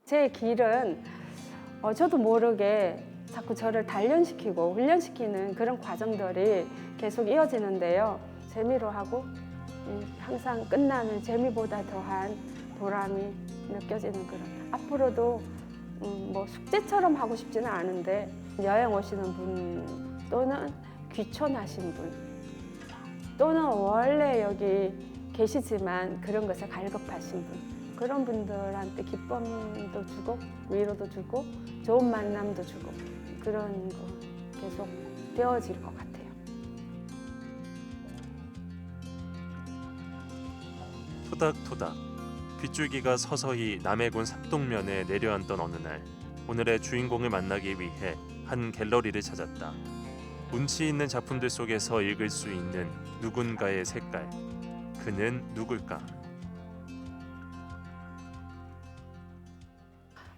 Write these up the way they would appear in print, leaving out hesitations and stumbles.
제 길은 저도 모르게 자꾸 저를 단련시키고 훈련시키는 그런 과정들이 계속 이어지는데요. 재미로 하고 항상 끝나면 재미보다 더한 보람이 느껴지는 그런. 앞으로도 뭐 숙제처럼 하고 싶지는 않은데 여행 오시는 분 또는 귀촌하신 분 또는 원래 여기 계시지만 그런 것에 갈급하신 분 그런 분들한테 기쁨도 주고 위로도 주고 좋은 만남도 주고 그런 거 계속 되어질 것 같아요. 토닥토닥 빗줄기가 서서히 남해군 삽동면에 내려앉던 어느 날 오늘의 주인공을 만나기 위해 한 갤러리를 찾았다. 운치 있는 작품들 속에서 읽을 수 있는 누군가의 색깔. 그는 누굴까?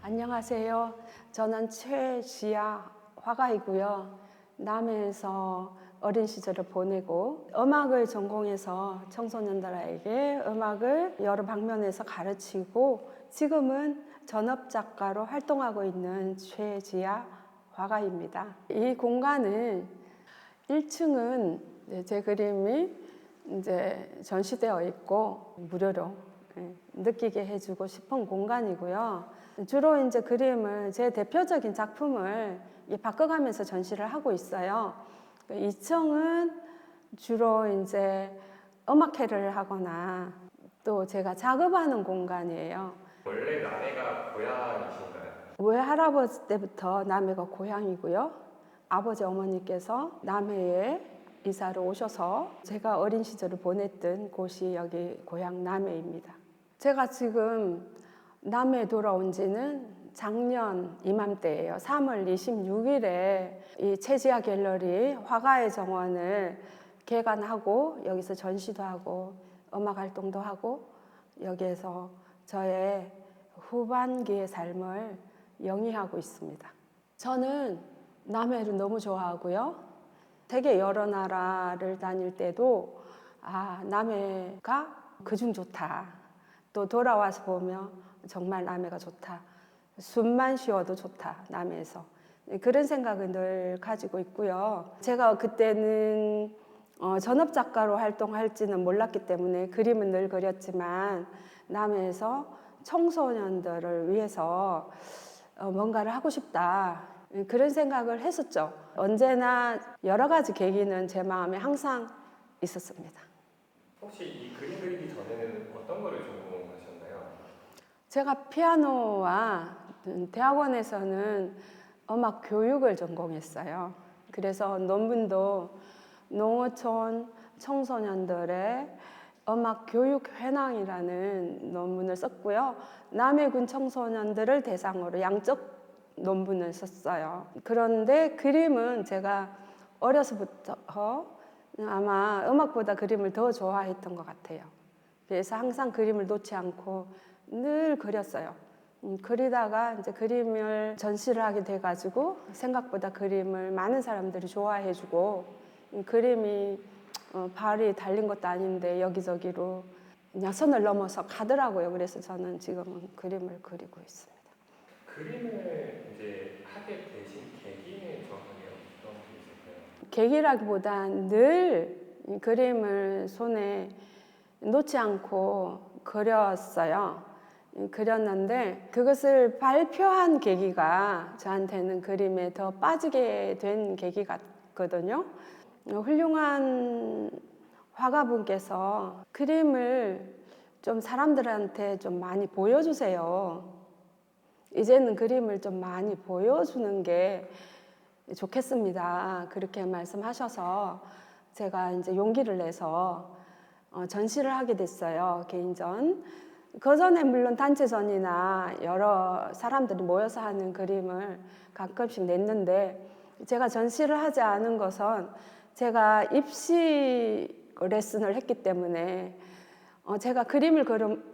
안녕하세요. 저는 최지아 화가이고요. 남해에서 어린 시절을 보내고 음악을 전공해서 청소년들에게 음악을 여러 방면에서 가르치고 지금은 전업작가로 활동하고 있는 최지아 화가입니다. 이 공간은 1층은 제 그림이 이제 전시되어 있고 무료로 느끼게 해주고 싶은 공간이고요. 주로 이제 그림을 제 대표적인 작품을 바꿔가면서 전시를 하고 있어요. 2층은 주로 이제 음악회를 하거나 또 제가 작업하는 공간이에요. 원래 남해가 고향이신가요? 외할아버지 때부터 남해가 고향이고요. 아버지 어머니께서 남해에 이사를 오셔서 제가 어린 시절을 보냈던 곳이 여기 고향 남해입니다. 제가 지금 남해에 돌아온 지는 작년 이맘때예요. 3월 26일에 이 최지아 갤러리 화가의 정원을 개관하고 여기서 전시도 하고 음악 활동도 하고 여기에서 저의 후반기의 삶을 영위하고 있습니다. 저는 남해를 너무 좋아하고요. 세계 여러 나라를 다닐 때도 남해가 그중 좋다. 또 돌아와서 보면 정말 남해가 좋다. 숨만 쉬어도 좋다. 남해에서. 그런 생각을 늘 가지고 있고요. 제가 그때는 전업작가로 활동할지는 몰랐기 때문에 그림은 늘 그렸지만 남해에서 청소년들을 위해서 뭔가를 하고 싶다. 그런 생각을 했었죠. 언제나 여러 가지 계기는 제 마음에 항상 있었습니다. 혹시 이 그림 그리기 전에는 어떤 거를 전공하셨나요? 제가 피아노와 대학원에서는 음악 교육을 전공했어요. 그래서 논문도 농어촌 청소년들의 음악 교육 현황이라는 논문을 썼고요. 남해군 청소년들을 대상으로 양적 논문을 썼어요. 그런데 그림은 제가 어려서부터 아마 음악보다 그림을 더 좋아했던 것 같아요. 그래서 항상 그림을 놓지 않고 늘 그렸어요. 그리다가 이제 그림을 전시를 하게 돼가지고 생각보다 그림을 많은 사람들이 좋아해주고 그림이 발이 달린 것도 아닌데 여기저기로 그냥 선을 넘어서 가더라고요. 그래서 저는 지금은 그림을 그리고 있습니다. 그림을 이제 하게 되신 계기는 정확하게 어떤 게 있을까요? 계기라기보다 늘 그림을 손에 놓지 않고 그렸어요. 그렸는데 그것을 발표한 계기가 저한테는 그림에 더 빠지게 된 계기 같거든요. 훌륭한 화가분께서 그림을 좀 사람들한테 좀 많이 보여주세요. 이제는 그림을 좀 많이 보여주는 게 좋겠습니다. 그렇게 말씀하셔서 제가 이제 용기를 내서 전시를 하게 됐어요. 개인전. 그 전에 물론 단체전이나 여러 사람들이 모여서 하는 그림을 가끔씩 냈는데 제가 전시를 하지 않은 것은 제가 입시 레슨을 했기 때문에 제가 그림을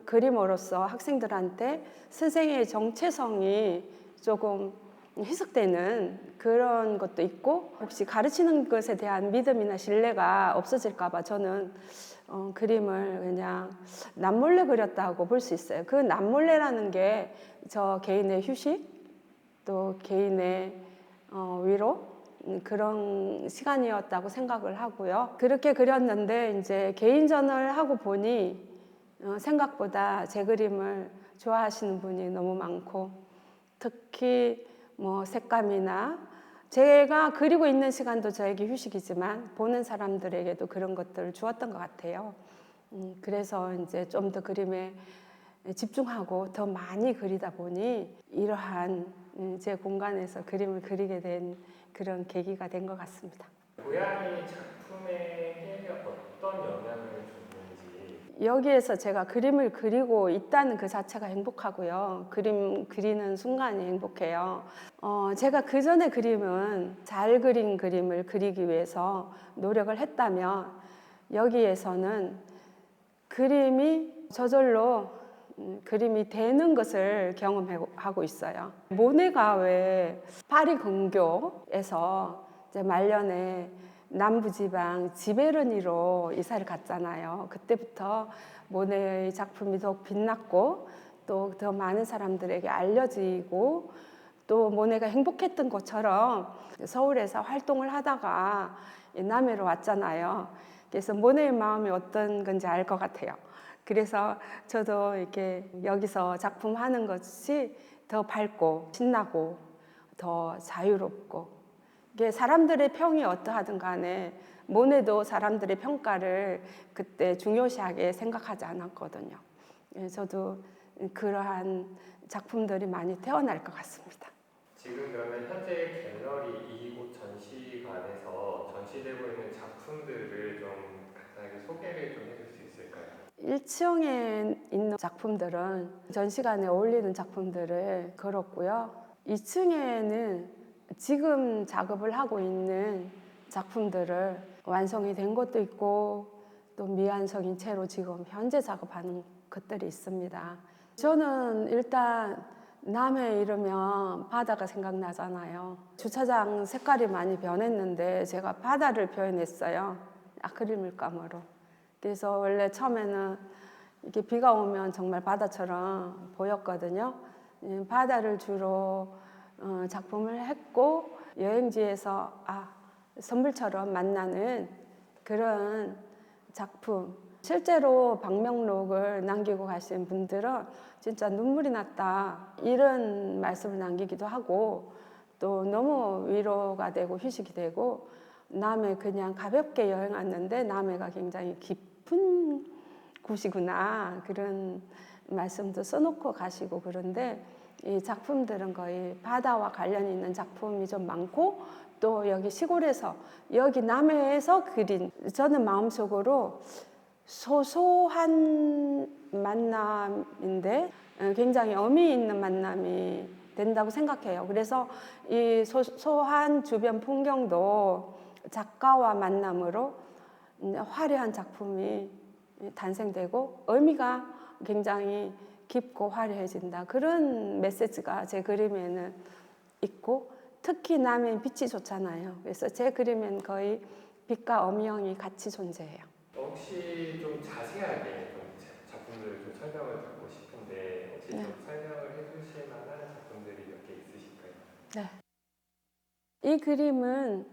그림으로써 학생들한테 선생의 정체성이 조금 희석되는 그런 것도 있고 혹시 가르치는 것에 대한 믿음이나 신뢰가 없어질까 봐 저는 그림을 그냥 남몰래 그렸다고 볼 수 있어요. 그 남몰래라는 게 저 개인의 휴식, 또 개인의 위로 그런 시간이었다고 생각을 하고요. 그렇게 그렸는데 이제 개인전을 하고 보니 생각보다 제 그림을 좋아하시는 분이 너무 많고, 특히 뭐 색감이나 제가 그리고 있는 시간도 저에게 휴식이지만 보는 사람들에게도 그런 것들을 주었던 것 같아요. 그래서 이제 좀 더 그림에 집중하고 더 많이 그리다 보니 이러한 제 공간에서 그림을 그리게 된 그런 계기가 된 것 같습니다. 고양이 작품에게 어떤 영향을 줬는지. 여기에서 제가 그림을 그리고 있다는 그 자체가 행복하고요. 그림 그리는 순간이 행복해요. 제가 그 전에 그림은 잘 그린 그림을 그리기 위해서 노력을 했다면, 여기에서는 그림이 저절로 그림이 되는 것을 경험하고 있어요. 모네가 왜 파리 근교에서 이제 말년에 남부지방 지베르니로 이사를 갔잖아요. 그때부터 모네의 작품이 더욱 빛났고 또 더 많은 사람들에게 알려지고, 또 모네가 행복했던 것처럼 서울에서 활동을 하다가 남해로 왔잖아요. 그래서 모네의 마음이 어떤 건지 알 것 같아요. 그래서 저도 이렇게 여기서 작품하는 것이 더 밝고 신나고 더 자유롭고, 이게 사람들의 평이 어떠하든 간에 모네도 사람들의 평가를 그때 중요시하게 생각하지 않았거든요. 저도 그러한 작품들이 많이 태어날 것 같습니다. 지금 그러면 현재 갤러리 이곳 전시관에서 전시되고 있는 작품들을 좀 간단하게 소개를 좀 해줄 수 있을까요? 1층에 있는 작품들은 전시관에 어울리는 작품들을 걸었고요. 2층에는 지금 작업을 하고 있는 작품들을 완성이 된 것도 있고 또 미완성인 채로 지금 현재 작업하는 것들이 있습니다. 저는 일단 남해 이러면 바다가 생각나잖아요. 주차장 색깔이 많이 변했는데 제가 바다를 표현했어요. 아크릴 물감으로. 그래서 원래 처음에는 이렇게 비가 오면 정말 바다처럼 보였거든요. 바다를 주로 작품을 했고, 여행지에서 선물처럼 만나는 그런 작품. 실제로 방명록을 남기고 가신 분들은 진짜 눈물이 났다 이런 말씀을 남기기도 하고, 또 너무 위로가 되고 휴식이 되고, 남해 그냥 가볍게 여행 왔는데 남해가 굉장히 깊은 곳이구나 그런 말씀도 써놓고 가시고, 그런데 이 작품들은 거의 바다와 관련이 있는 작품이 좀 많고, 또 여기 시골에서 여기 남해에서 그린, 저는 마음속으로 소소한 만남인데 굉장히 의미 있는 만남이 된다고 생각해요. 그래서 이 소소한 주변 풍경도 작가와 만남으로 화려한 작품이 탄생되고 의미가 굉장히 깊고 화려해진다, 그런 메시지가 제 그림에는 있고, 특히 남해는 빛이 좋잖아요. 그래서 제 그림엔 거의 빛과 음영이 같이 존재해요. 혹시 좀 자세하게 좀 작품들을 좀 설명을 듣고 싶은데 혹시 좀 설명을 해주실 만한 작품들이 몇 개 있으실까요? 네. 이 그림은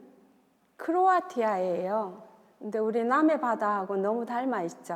크로아티아예요. 근데 우리 남해 바다하고 너무 닮아 있죠.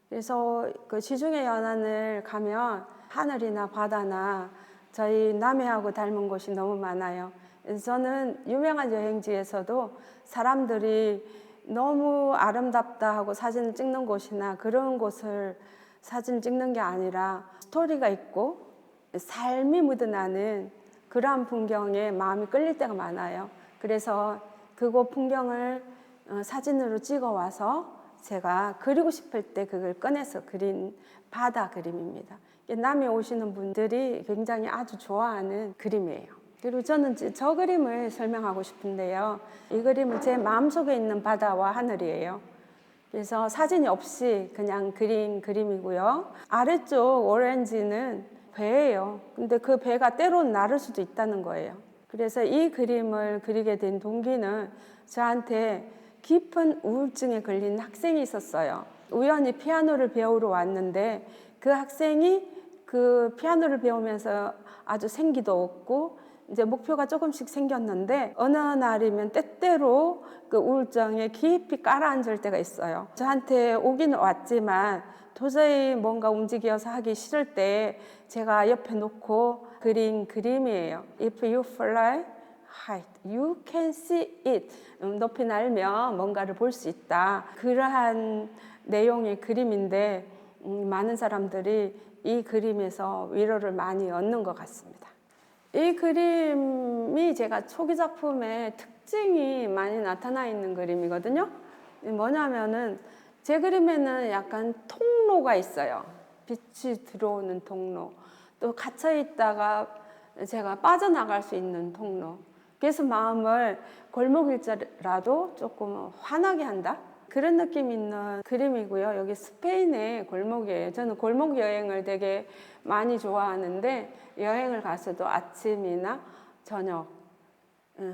그래서 그 시중의 연안을 가면 하늘이나 바다나 저희 남해하고 닮은 곳이 너무 많아요. 그래서 저는 유명한 여행지에서도 사람들이 너무 아름답다 하고 사진을 찍는 곳이나 그런 곳을 사진 찍는 게 아니라 스토리가 있고 삶이 묻어나는 그러한 풍경에 마음이 끌릴 때가 많아요. 그래서 그곳 풍경을 사진으로 찍어와서 제가 그리고 싶을 때 그걸 꺼내서 그린 바다 그림입니다. 남해 오시는 분들이 굉장히 아주 좋아하는 그림이에요. 그리고 저는 저 그림을 설명하고 싶은데요. 이 그림은 제 마음속에 있는 바다와 하늘이에요. 그래서 사진이 없이 그냥 그린 그림이고요. 아래쪽 오렌지는 배예요. 근데 그 배가 때로는 나를 수도 있다는 거예요. 그래서 이 그림을 그리게 된 동기는 저한테 깊은 우울증에 걸린 학생이 있었어요. 우연히 피아노를 배우러 왔는데 그 학생이 그 피아노를 배우면서 아주 생기도 없고 이제 목표가 조금씩 생겼는데 어느 날이면 때때로 그 우울증에 깊이 깔아앉을 때가 있어요. 저한테 오긴 왔지만 도저히 뭔가 움직여서 하기 싫을 때 제가 옆에 놓고 그린 그림이에요. If you fly high, you can see it. 높이 날면 뭔가를 볼 수 있다. 그러한 내용의 그림인데 많은 사람들이 이 그림에서 위로를 많이 얻는 것 같습니다. 이 그림이 제가 초기 작품의 특징이 많이 나타나 있는 그림이거든요. 뭐냐면은 제 그림에는 약간 통로가 있어요. 빛이 들어오는 통로. 또 갇혀 있다가 제가 빠져나갈 수 있는 통로. 그래서 마음을 골목일자라도 조금 환하게 한다. 그런 느낌 있는 그림이고요. 여기 스페인의 골목이에요. 저는 골목 여행을 되게 많이 좋아하는데 여행을 가서도 아침이나 저녁,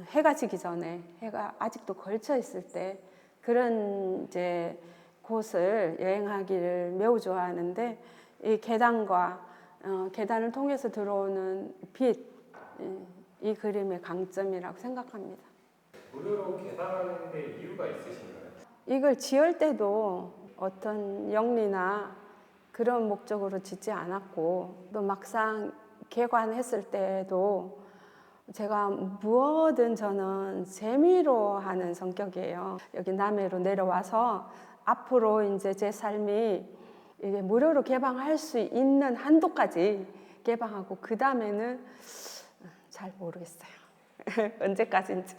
해가 지기 전에 해가 아직도 걸쳐 있을 때 그런 이제 곳을 여행하기를 매우 좋아하는데 이 계단과 계단을 통해서 들어오는 빛, 이 그림의 강점이라고 생각합니다. 무료로 개방하는 데 이유가 있으신가요? 이걸 지을 때도 어떤 영리나 그런 목적으로 짓지 않았고 또 막상 개관했을 때도 제가 무엇든 저는 재미로 하는 성격이에요. 여기 남해로 내려와서 앞으로 이제 제 삶이 이게 무료로 개방할 수 있는 한도까지 개방하고 그 다음에는 잘 모르겠어요. 언제까지인지.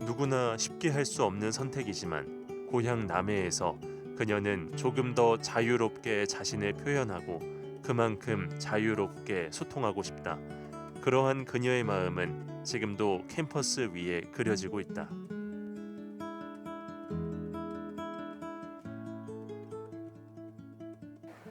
누구나 쉽게 할 수 없는 선택이지만 고향 남해에서 그녀는 조금 더 자유롭게 자신을 표현하고 그만큼 자유롭게 소통하고 싶다. 그러한 그녀의 마음은 지금도 캠퍼스 위에 그려지고 있다.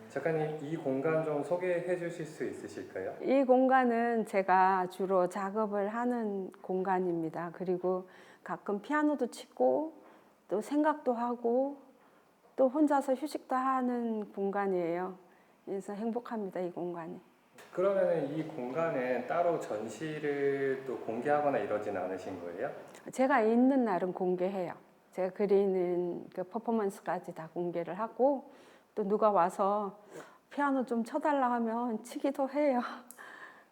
작가님, 이 공간 좀 소개해 주실 수 있으실까요? 이 공간은 제가 주로 작업을 하는 공간입니다. 그리고 가끔 피아노도 치고 또 생각도 하고 또 혼자서 휴식도 하는 공간이에요. 그래서 행복합니다, 이 공간이. 그러면 이 공간은 따로 전시를 또 공개하거나 이러진 않으신 거예요? 제가 있는 날은 공개해요. 제가 그리는 그 퍼포먼스까지 다 공개를 하고 또 누가 와서 피아노 좀 쳐달라 하면 치기도 해요.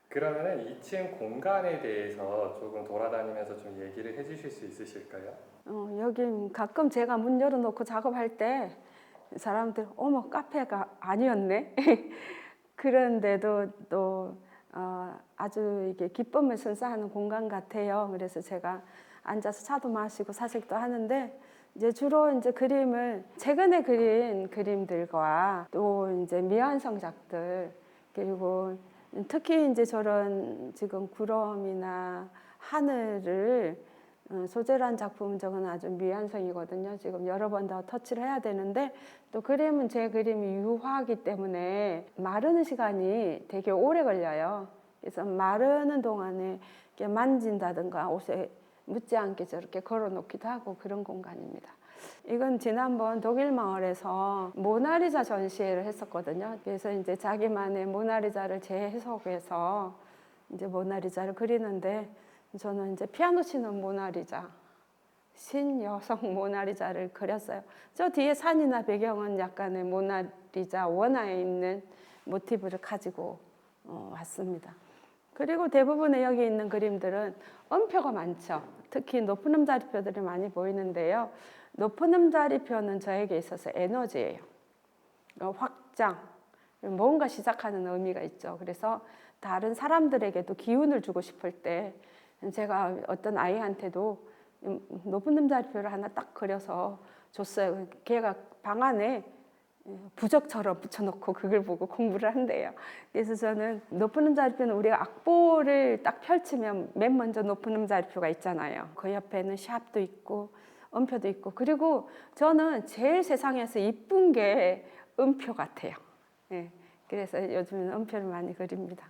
그러면 2층 공간에 대해서 조금 돌아다니면서 좀 얘기를 해주실 수 있으실까요? 여기 가끔 제가 문 열어놓고 작업할 때 사람들 어머 카페가 아니었네. 그런데도 또 아주 이게 기쁨을 선사하는 공간 같아요. 그래서 제가 앉아서 차도 마시고 사색도 하는데 이제 주로 이제 그림을 최근에 그린 그림들과 또 이제 미완성작들 그리고 특히 이제 저런 지금 구름이나 하늘을 소재로 한 작품은 저건 아주 미완성이거든요. 지금 여러 번 더 터치를 해야 되는데 또 그림은 제 그림이 유화하기 때문에 마르는 시간이 되게 오래 걸려요. 그래서 마르는 동안에 이렇게 만진다든가 옷에 묻지 않게 저렇게 걸어놓기도 하고 그런 공간입니다. 이건 지난번 독일 마을에서 모나리자 전시회를 했었거든요. 그래서 이제 자기만의 모나리자를 재해석해서 이제 모나리자를 그리는데 저는 이제 피아노 치는 모나리자, 신여성 모나리자를 그렸어요. 저 뒤에 산이나 배경은 약간의 모나리자 원화에 있는 모티브를 가지고 왔습니다. 그리고 대부분의 여기 있는 그림들은 음표가 많죠. 특히 높은 음자리표들이 많이 보이는데요. 높은 음자리표는 저에게 있어서 에너지예요. 확장, 뭔가 시작하는 의미가 있죠. 그래서 다른 사람들에게도 기운을 주고 싶을 때 제가 어떤 아이한테도 높은 음자리표를 하나 딱 그려서 줬어요. 걔가 방 안에 부적처럼 붙여놓고 그걸 보고 공부를 한대요. 그래서 저는 높은 음자리표는 우리가 악보를 딱 펼치면 맨 먼저 높은 음자리표가 있잖아요. 그 옆에는 샵도 있고 음표도 있고 그리고 저는 제일 세상에서 이쁜 게 음표 같아요. 네, 그래서 요즘은 음표를 많이 그립니다.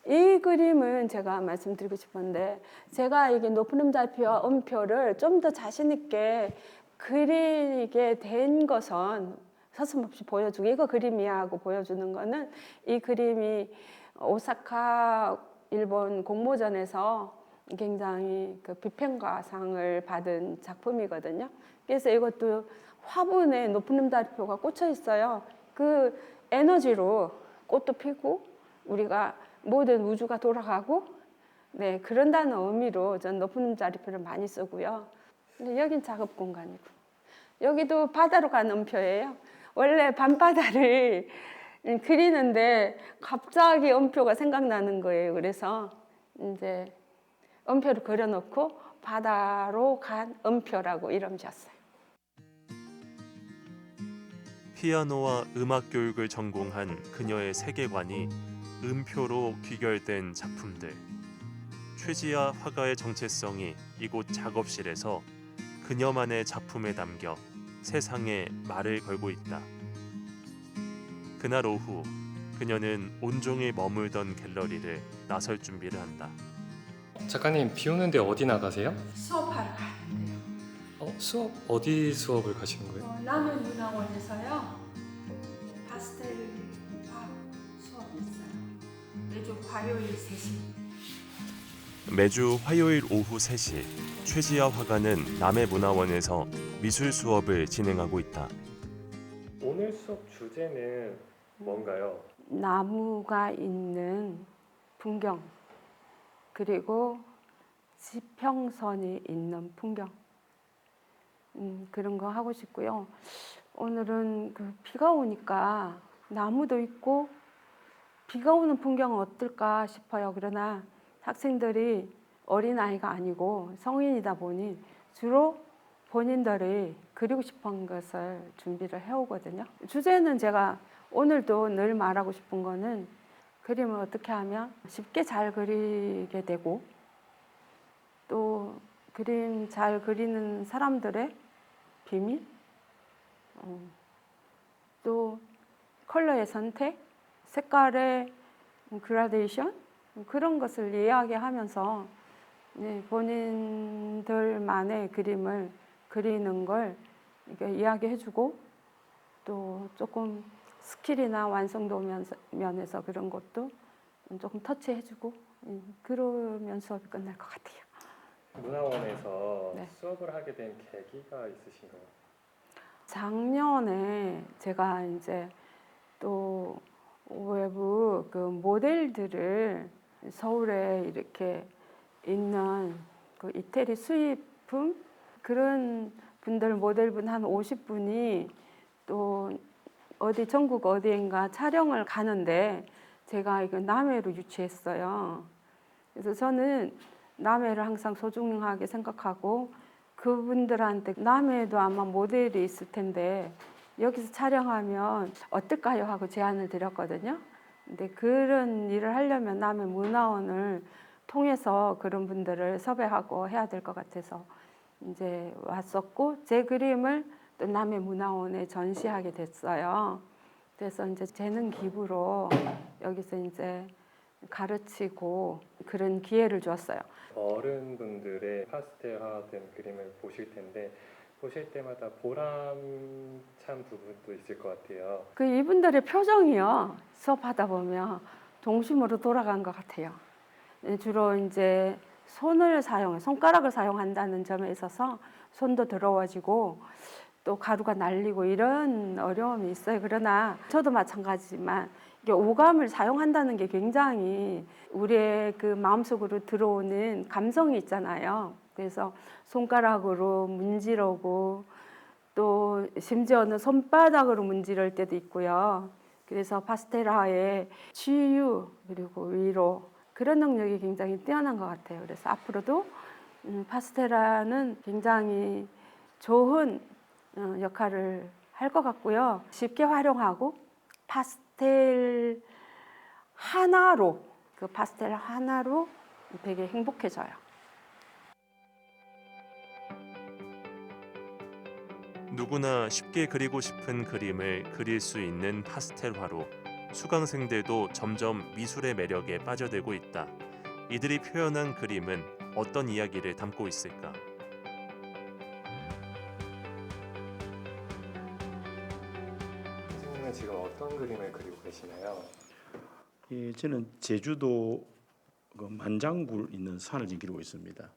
이 그림은 제가 말씀드리고 싶은데 제가 이게 높은 음자리표와 음표를 좀 더 자신 있게 그리게 된 것은 서슴없이 보여주고 이거 그림이야 하고 보여주는 거는 이 그림이 오사카 일본 공모전에서 굉장히 그 비평가상을 받은 작품이거든요. 그래서 이것도 화분에 높은 음다리표가 꽂혀 있어요. 그 에너지로 꽃도 피고 우리가 모든 우주가 돌아가고 네 그런다는 의미로 전 높은 음자리표를 많이 쓰고요. 근데 여긴 작업 공간이고 여기도 바다로 가는 음표예요. 원래 밤바다를 그리는데 갑자기 음표가 생각나는 거예요. 그래서 이제 음표를 그려놓고 바다로 간 음표라고 이름 지었어요. 피아노와 음악 교육을 전공한 그녀의 세계관이 음표로 귀결된 작품들. 최지아 화가의 정체성이 이곳 작업실에서 그녀만의 작품에 담겨 세상에 말을 걸고 있다. 그날 오후 그녀는 온종일 머물던 갤러리를 나설 준비를 한다. 작가님, 비 오는데 어디 나가세요? 수업하러 가는데요. 수업 어디 수업을 가시는 거예요? 남해문화원에서요. 파스텔 화 수업이 있어요. 매주 화요일 3시. 매주 화요일 오후 3시 최지아 화가는 남해문화원에서 미술 수업을 진행하고 있다. 오늘 수업 주제는 뭔가요? 나무가 있는 풍경 그리고 지평선이 있는 풍경 그런 거 하고 싶고요. 오늘은 그 비가 오니까 나무도 있고 비가 오는 풍경은 어떨까 싶어요. 그러나 학생들이 어린아이가 아니고 성인이다 보니 주로 본인들이 그리고 싶은 것을 준비를 해오거든요. 주제는 제가 오늘도 늘 말하고 싶은 거는 그림을 어떻게 하면 쉽게 잘 그리게 되고 또 그림 잘 그리는 사람들의 비밀, 또 컬러의 선택, 색깔의 그라데이션 그런 것을 이야기하면서 본인들만의 그림을 그리는 걸 이렇게 이야기해주고 또 조금 스킬이나 완성도 면에서 그런 것도 조금 터치해주고 그러면 수업이 끝날 것 같아요. 문화원에서 네. 수업을 하게 된 계기가 있으신가요? 작년에 제가 이제 또 외부 그 모델들을 서울에 이렇게 있는 그 이태리 수입품 그런 분들 모델분 한 50분이 또 어디 전국 어디인가 촬영을 가는데 제가 이거 남해로 유치했어요. 그래서 저는 남해를 항상 소중하게 생각하고 그분들한테 남해에도 아마 모델이 있을 텐데 여기서 촬영하면 어떨까요? 하고 제안을 드렸거든요. 근데 그런 일을 하려면 남해 문화원을 통해서 그런 분들을 섭외하고 해야 될 것 같아서 이제 왔었고 제 그림을 또 남해 문화원에 전시하게 됐어요. 그래서 이제 재능 기부로 여기서 이제 가르치고 그런 기회를 주었어요. 어른분들의 파스텔화된 그림을 보실 텐데 보실 때마다 보람찬 부분도 있을 것 같아요. 그 이분들의 표정이요. 수업하다 보면 동심으로 돌아간 것 같아요. 주로 이제 손가락을 사용한다는 점에 있어서 손도 더러워지고 또 가루가 날리고 이런 어려움이 있어요. 그러나 저도 마찬가지지만 이게 오감을 사용한다는 게 굉장히 우리의 그 마음속으로 들어오는 감성이 있잖아요. 그래서 손가락으로 문지르고 또 심지어는 손바닥으로 문지를 때도 있고요. 그래서 파스텔화의 치유 그리고 위로 그런 능력이 굉장히 뛰어난 것 같아요. 그래서 앞으로도 파스텔화는 굉장히 좋은 역할을 할 것 같고요. 쉽게 활용하고 파스텔 하나로 되게 행복해져요. 누구나 쉽게 그리고 싶은 그림을 그릴 수 있는 파스텔화로 수강생들도 점점 미술의 매력에 빠져들고 있다. 이들이 표현한 그림은 어떤 이야기를 담고 있을까? 어떤 그림을 그리고 계시나요? 예, 저는 제주도 그 만장굴 있는 산을 지금 그리고 있습니다.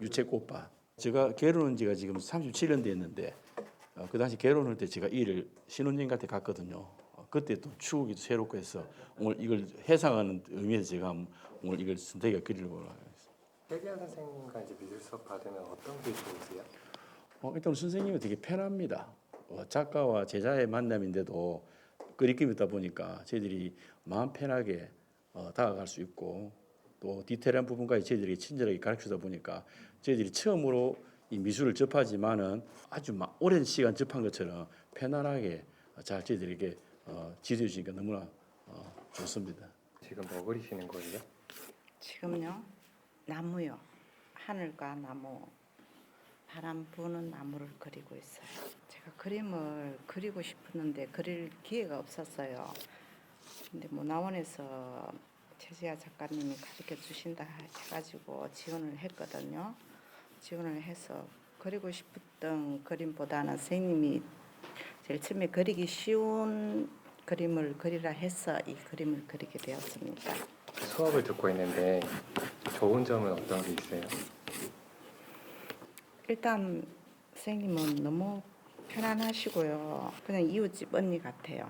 유채꽃밭. 제가 결혼한 지가 지금 37년 됐는데 그 당시 결혼할 때 제가 이를 신혼여행 같은 데 갔거든요. 그때 또 추억이 새롭고 해서 오늘 이걸 해상하는 의미에서 제가 오늘 이걸 선택해 그리려고 하겠습니다. 세기한 선생님과 이제 미술 수업 받으면 어떤 게 좋으세요? 일단 선생님이 되게 편합니다. 작가와 제자의 만남인데도 그리낌이 있다 보니까 저희들이 마음 편하게 다가갈 수 있고 또 디테일한 부분까지 저희들이 친절하게 가르치다 보니까 저희들이 처음으로 이 미술을 접하지만은 아주 오랜 시간 접한 것처럼 편안하게 잘 저희들에게 지도해 주니까 너무나 좋습니다. 지금 뭐 그리시는 거예요? 지금요 나무요 하늘과 나무 바람 부는 나무를 그리고 있어요. 제가 그림을 그리고 싶었는데 그릴 기회가 없었어요. 근데 문화원에서 최지아 작가님이 가르쳐 주신다 해가지고 지원을 했거든요. 지원을 해서 그리고 싶었던 그림보다는 선생님이 제일 처음에 그리기 쉬운 그림을 그리라 해서 이 그림을 그리게 되었습니다. 수업을 듣고 있는데 좋은 점은 어떤 게 있어요? 일단 선생님은 너무 편안하시고요. 그냥 이웃집 언니 같아요.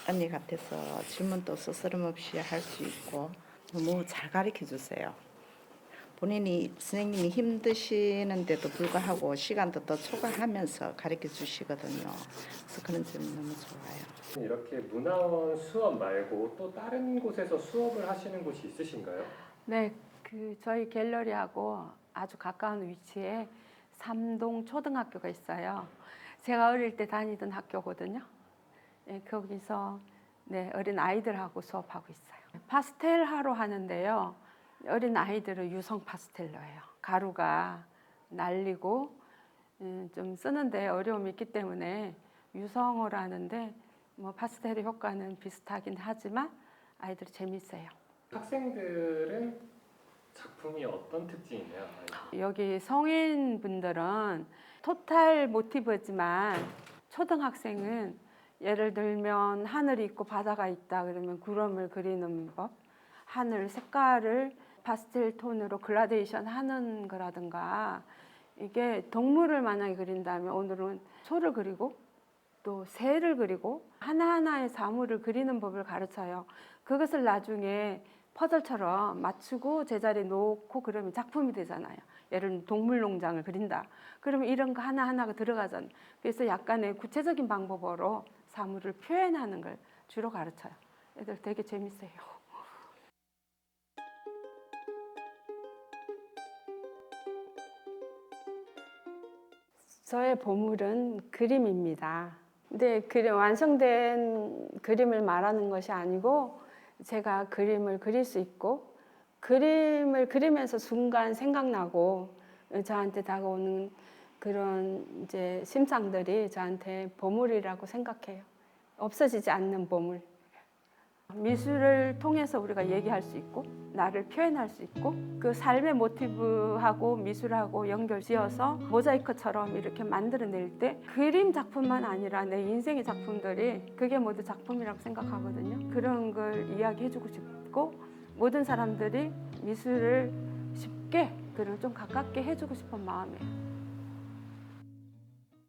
언니 같아서 질문도 스스럼 없이 할 수 있고 너무 잘 가르쳐 주세요. 본인이 선생님이 힘드시는데도 불구하고 시간도 더 초과하면서 가르쳐 주시거든요. 그래서 그런 점이 너무 좋아요. 이렇게 문화원 수업 말고 또 다른 곳에서 수업을 하시는 곳이 있으신가요? 네, 그 저희 갤러리하고 아주 가까운 위치에 삼동 초등학교가 있어요. 제가 어릴 때 다니던 학교거든요. 네, 거기서 네, 어린 아이들하고 수업하고 있어요. 파스텔 하러 하는데요. 어린 아이들은 유성 파스텔로 해요. 가루가 날리고 좀 쓰는데 어려움이 있기 때문에 유성으로 하는데 뭐 파스텔의 효과는 비슷하긴 하지만 아이들이 재밌어요. 학생들은 작품이 어떤 특징이 있나요? 여기 성인분들은 토탈 모티브지만 초등학생은 예를 들면 하늘이 있고 바다가 있다 그러면 구름을 그리는 법, 하늘 색깔을 파스텔 톤으로 글라데이션 하는 거라든가 이게 동물을 만약에 그린다면 오늘은 소를 그리고 또 새를 그리고 하나하나의 사물을 그리는 법을 가르쳐요. 그것을 나중에 퍼즐처럼 맞추고 제자리에 놓고 그러면 작품이 되잖아요. 예를 들면 동물농장을 그린다. 그러면 이런 거 하나하나가 들어가잖아요. 그래서 약간의 구체적인 방법으로 사물을 표현하는 걸 주로 가르쳐요. 애들 되게 재밌어요. 저의 보물은 그림입니다. 근데 완성된 그림을 말하는 것이 아니고 제가 그림을 그릴 수 있고 그림을 그리면서 순간 생각나고 저한테 다가오는 그런 이제 심상들이 저한테 보물이라고 생각해요. 없어지지 않는 보물. 미술을 통해서 우리가 얘기할 수 있고 나를 표현할 수 있고 그 삶의 모티브하고 미술하고 연결지어서 모자이크처럼 이렇게 만들어낼 때 그림 작품만 아니라 내 인생의 작품들이 그게 모두 작품이라고 생각하거든요. 그런 걸 이야기해주고 싶고 모든 사람들이 미술을 쉽게 그리고 좀 가깝게 해주고 싶은 마음이에요.